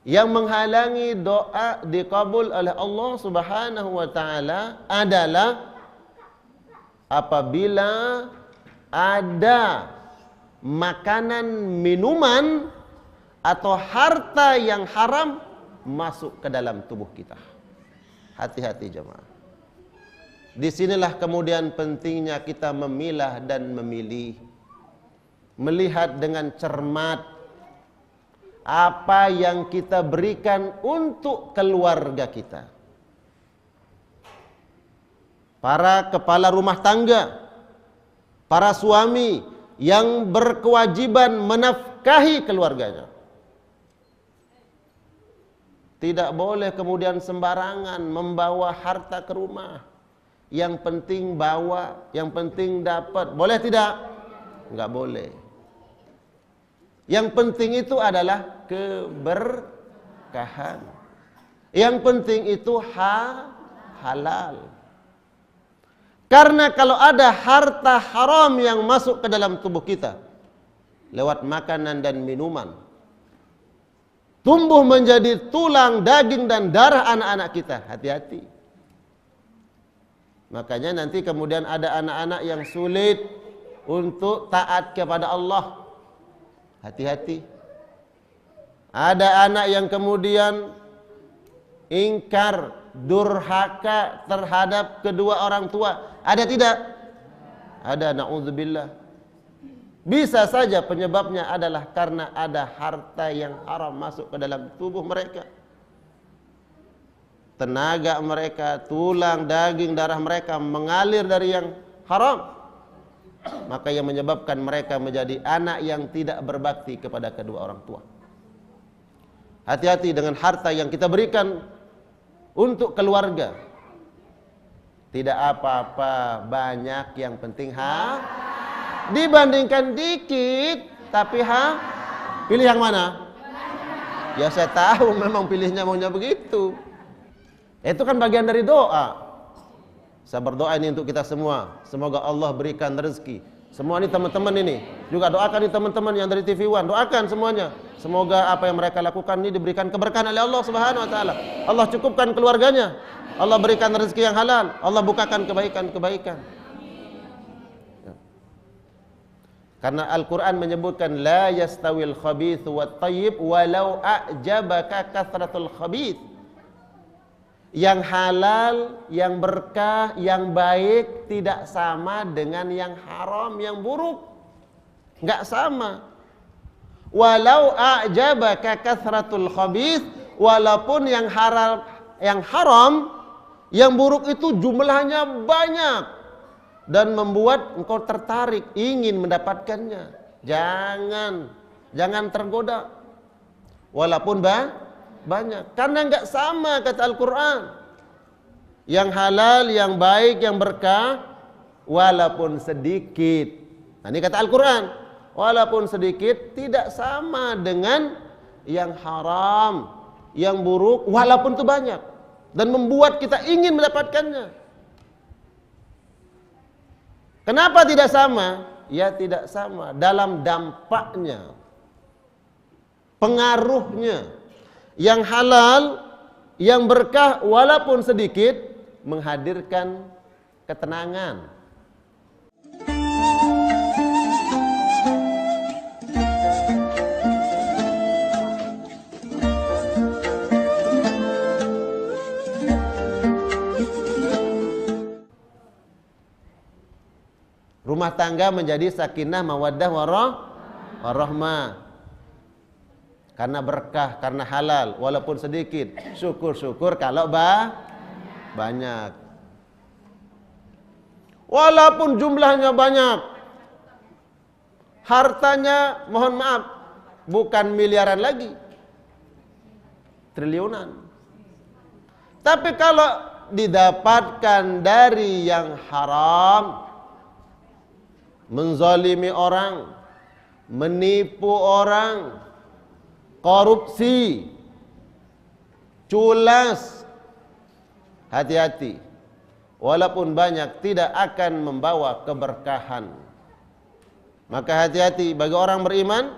yang menghalangi doa dikabul oleh Allah Subhanahu wa taala adalah apabila ada makanan, minuman atau harta yang haram masuk ke dalam tubuh kita. Hati-hati jemaah. Disinilah kemudian pentingnya kita memilah dan memilih, melihat dengan cermat apa yang kita berikan untuk keluarga kita. Para kepala rumah tangga, para suami yang berkewajiban menafkahi keluarganya, tidak boleh kemudian sembarangan membawa harta ke rumah. Yang penting bawa, yang penting dapat. Boleh tidak? Enggak boleh. Yang penting itu adalah keberkahan. Yang penting itu halal. Karena kalau ada harta haram yang masuk ke dalam tubuh kita lewat makanan dan minuman, tumbuh menjadi tulang, daging dan darah anak-anak kita. Hati-hati. Makanya nanti kemudian ada anak-anak yang sulit untuk taat kepada Allah. Hati-hati. Ada anak yang kemudian ingkar, durhaka terhadap kedua orang tua. Ada tidak? Ada, na'udzubillah. Bisa saja penyebabnya adalah karena ada harta yang haram masuk ke dalam tubuh mereka. Tenaga mereka, tulang, daging, darah mereka mengalir dari yang haram. Maka yang menyebabkan mereka menjadi anak yang tidak berbakti kepada kedua orang tua. Hati-hati dengan harta yang kita berikan untuk keluarga. Tidak apa-apa, banyak, yang penting dibandingkan dikit, tapi pilih yang mana? Ya saya tahu memang pilihnya maunya begitu. Itu kan bagian dari doa. Saya berdoa ini untuk kita semua. Semoga Allah berikan rezeki. Semua ini teman-teman ini. Juga doakan ini teman-teman yang dari TV One. Doakan semuanya. Semoga apa yang mereka lakukan ini diberikan keberkahan oleh Allah Subhanahu wa taala. Allah cukupkan keluarganya. Allah berikan rezeki yang halal. Allah bukakan kebaikan-kebaikan. Karena Al-Quran menyebutkan la yastawil khabithu wat tayyib walau a'jabaka kathratul khabith. Yang halal, yang berkah, yang baik tidak sama dengan yang haram, yang buruk. Enggak sama. Walau a'jabaka kathratul khabith, walaupun yang haram, yang buruk itu jumlahnya banyak dan membuat engkau tertarik ingin mendapatkannya. Jangan tergoda. Walaupun banyak, karena enggak sama kata Al-Quran. Yang halal, yang baik, yang berkah, walaupun sedikit. Nah, ini kata Al-Quran, walaupun sedikit tidak sama dengan yang haram, yang buruk, walaupun itu banyak dan membuat kita ingin mendapatkannya. Kenapa tidak sama? Ya tidak sama dalam dampaknya, pengaruhnya. Yang halal, yang berkah walaupun sedikit menghadirkan ketenangan. Rumah tangga menjadi sakinah, mawaddah, warahmah. Karena berkah, karena halal, walaupun sedikit. Syukur-syukur kalau banyak. Walaupun jumlahnya banyak, hartanya mohon maaf bukan miliaran lagi, triliunan. Tapi kalau didapatkan dari yang haram, menzalimi orang, menipu orang, korupsi, culas, hati-hati. Walaupun banyak tidak akan membawa keberkahan. Maka hati-hati bagi orang beriman,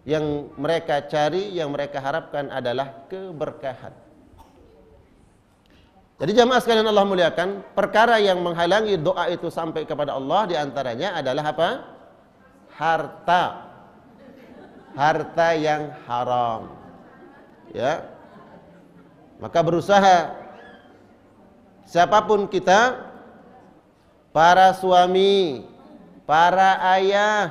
Yang mereka cari, yang mereka harapkan adalah keberkahan. Jadi jamaah sekalian Allah muliakan, perkara yang menghalangi doa itu sampai kepada Allah diantaranya adalah apa? Harta. Harta yang haram. Ya. Maka berusaha siapapun kita, para suami, para ayah,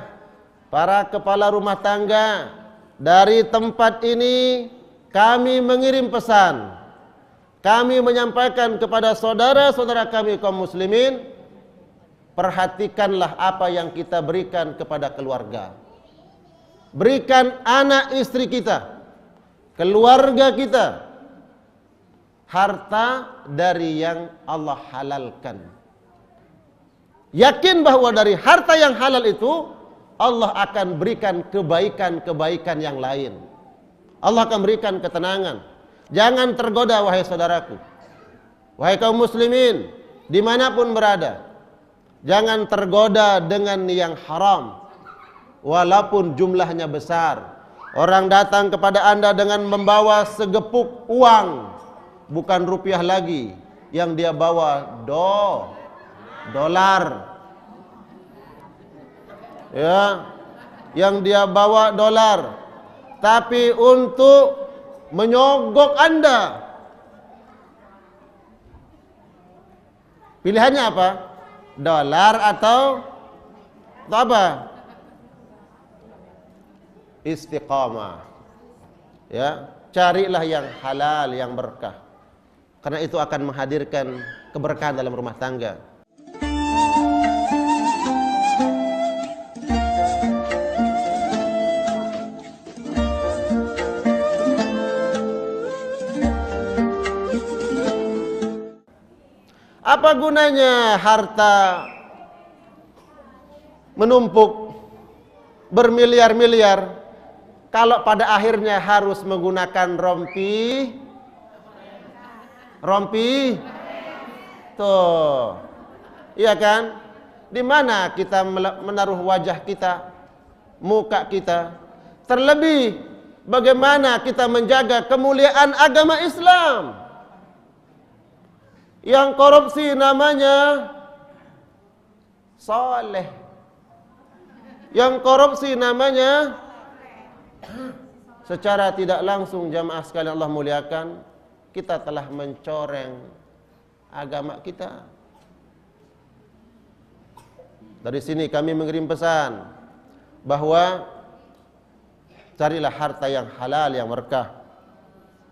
para kepala rumah tangga, dari tempat ini kami mengirim pesan. Kami menyampaikan kepada saudara-saudara kami kaum muslimin, perhatikanlah apa yang kita berikan kepada keluarga. Berikan anak istri kita, keluarga kita, harta dari yang Allah halalkan. Yakin bahwa dari harta yang halal itu Allah akan berikan kebaikan-kebaikan yang lain. Allah akan berikan ketenangan. Jangan tergoda wahai saudaraku, wahai kaum muslimin dimanapun berada. Jangan tergoda dengan yang haram, walaupun jumlahnya besar. Orang datang kepada anda dengan membawa segepuk uang, bukan rupiah lagi, yang dia bawa dolar. Ya, yang dia bawa dolar, tapi untuk menyogok anda. Pilihannya apa? Dolar atau apa? Istiqamah. Ya, carilah yang halal, yang berkah. Karena itu akan menghadirkan keberkahan dalam rumah tangga. Apa gunanya harta menumpuk bermiliar-miliar kalau pada akhirnya harus menggunakan rompi? Tuh. Iya kan? Di mana kita menaruh wajah kita, muka kita? Terlebih bagaimana kita menjaga kemuliaan agama Islam? Yang korupsi namanya soleh, yang korupsi namanya, secara tidak langsung jamaah sekalian Allah muliakan, kita telah mencoreng agama kita. Dari sini kami mengirim pesan bahwa carilah harta yang halal, yang berkah.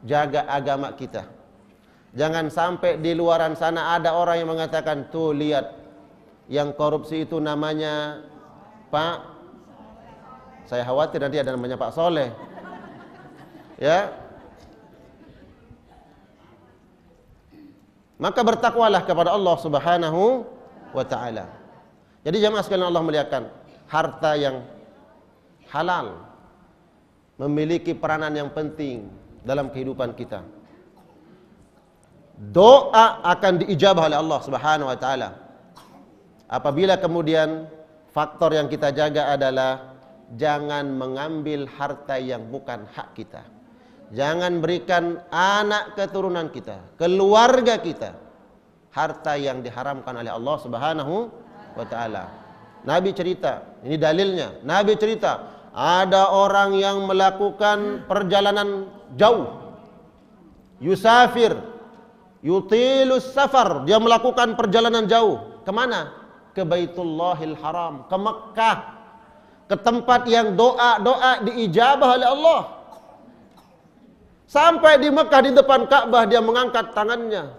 Jaga agama kita. Jangan sampai di luaran sana ada orang yang mengatakan, tuh lihat, yang korupsi itu namanya Pak, saya khawatir nanti ada namanya Pak Soleh. Ya. Maka bertakwalah kepada Allah Subhanahu wa taala. Jadi jamaah sekalian Allah muliakan, harta yang halal memiliki peranan yang penting dalam kehidupan kita. Doa akan diijabah oleh Allah Subhanahu wa taala apabila kemudian faktor yang kita jaga adalah jangan mengambil harta yang bukan hak kita. Jangan berikan anak keturunan kita, keluarga kita, harta yang diharamkan oleh Allah Subhanahu wa taala. Nabi cerita, ini dalilnya. Nabi cerita, ada orang yang melakukan perjalanan jauh. Yusafir, yutilus safar, dia melakukan perjalanan jauh. Kemana? Ke Baitullahil Haram, ke Mekah, ke tempat yang doa-doa diijabah oleh Allah. Sampai di Mekah, di depan Ka'bah, dia mengangkat tangannya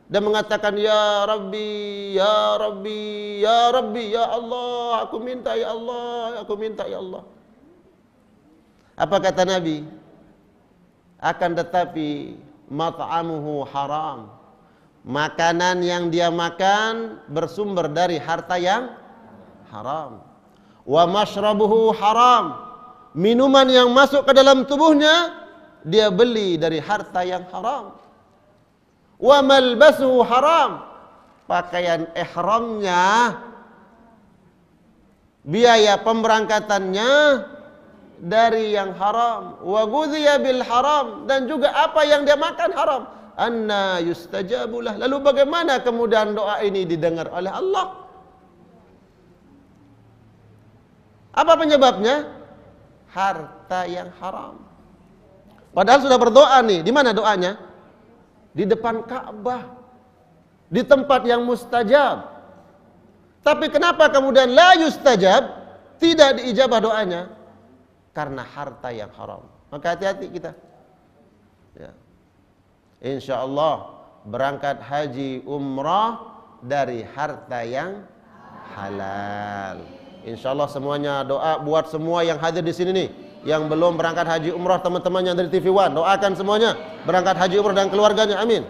dan mengatakan, ya Rabbi, ya Rabbi, ya Rabbi, ya Allah, aku minta ya Allah, aku minta ya Allah. Apa kata Nabi? Akan tetapi mat'amuhu haram, makanan yang dia makan bersumber dari harta yang haram. Wa mashrabuhu haram, minuman yang masuk ke dalam tubuhnya dia beli dari harta yang haram. Wa malbasuhu haram, pakaian ihramnya, biaya pemberangkatannya dari yang haram, wa ghudhiya bil haram, dan juga apa yang dia makan haram. Anna yustajabulah. Lalu bagaimana kemudian doa ini didengar oleh Allah? Apa penyebabnya? Harta yang haram. Padahal sudah berdoa nih. Di mana doanya? Di depan Ka'bah, di tempat yang mustajab. Tapi kenapa kemudian la yustajab, tidak diijabah doanya? Karena harta yang haram. Maka hati-hati kita. Ya. Insya Allah berangkat haji umrah dari harta yang halal. Insya Allah semuanya doa buat semua yang hadir di sini nih, yang belum berangkat haji umrah, teman-teman yang dari TV One, doakan semuanya berangkat haji umrah dan keluarganya, amin.